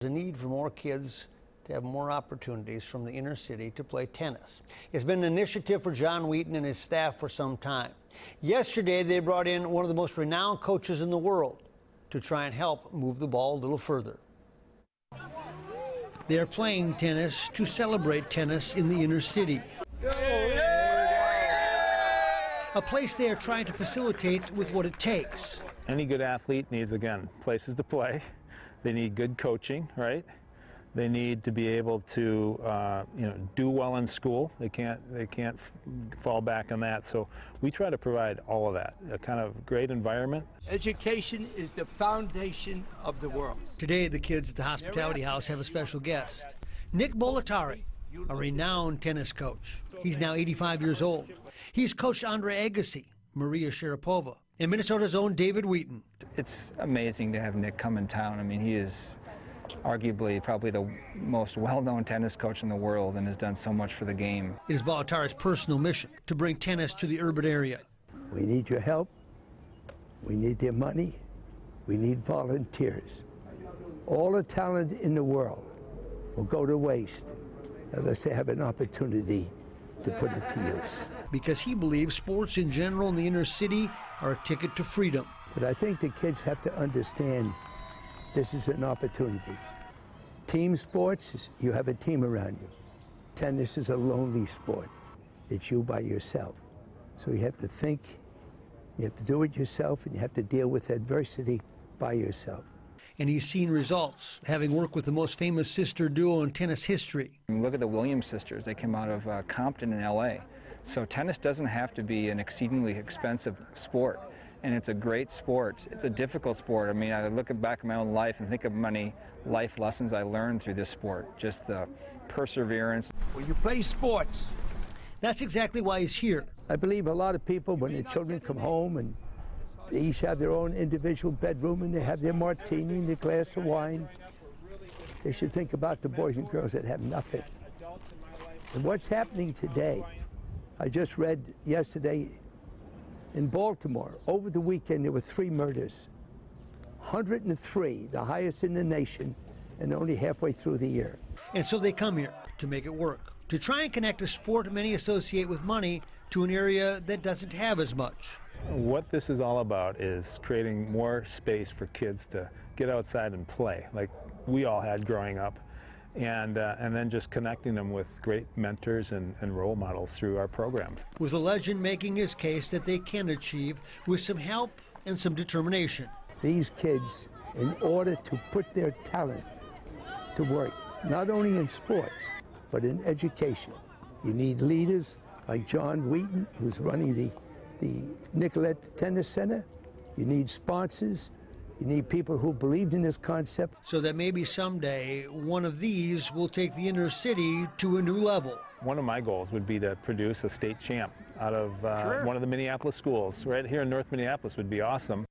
There's a need for more kids to have more opportunities from the inner city to play tennis. It's been an initiative for John Wheaton and his staff for some time. Yesterday, they brought in one of the most renowned coaches in the world to try and help move the ball a little further. They are playing tennis to celebrate tennis in the inner city. A place they are trying to facilitate with what it takes. Any good athlete needs, again, places to play. They need good coaching, right? They need to be able to, do well in school. They can't fall back on that. So we try to provide all of that, a kind of great environment. Education is the foundation of the world. Today, the kids at the Hospitality House have a special guest, Nick Bollettieri, a renowned tennis coach. He's now 85 years old. He's coached Andre Agassi, Maria Sharapova, and Minnesota's own David Wheaton. It's amazing to have Nick come in town. I mean, he is arguably probably the most well-known tennis coach in the world and has done so much for the game. It is Bollettieri's personal mission to bring tennis to the urban area. We need your help. We need their money. We need volunteers. All the talent in the world will go to waste unless they have an opportunity to put it to use. Because he believes sports in general in the inner city are a ticket to freedom. But I think the kids have to understand this is an opportunity. Team sports, you have a team around you. Tennis is a lonely sport. It's you by yourself. So you have to think, you have to do it yourself, and you have to deal with adversity by yourself. And he's seen results, having worked with the most famous sister duo in tennis history. Look at the Williams sisters. They came out of Compton in LA. So tennis doesn't have to be an exceedingly expensive sport. And it's a great sport. It's a difficult sport. I mean, I look back at my own life and think of many life lessons I learned through this sport. Just the perseverance. When you play sports, that's exactly why he's here. I believe a lot of people, when their children come home and they each have their own individual bedroom and they have their martini and their glass of wine, they should think about the boys and girls that have nothing. And what's happening today, I just read yesterday in Baltimore, over the weekend, there were 3 murders. 103, the highest in the nation, and only halfway through the year. And so they come here to make it work, to try and connect a sport many associate with money to an area that doesn't have as much. What this is all about is creating more space for kids to get outside and play, like we all had growing up. And then just connecting them with great mentors and role models through our programs. With a legend making his case that they can achieve with some help and some determination. These kids, in order to put their talent to work, not only in sports, but in education, you need leaders like John Wheaton, who's running the Nicollet Tennis Center. You need sponsors. You need people who believed in this concept. So that maybe someday one of these will take the inner city to a new level. One of my goals would be to produce a state champ out of one of the Minneapolis schools. Right here in North Minneapolis would be awesome.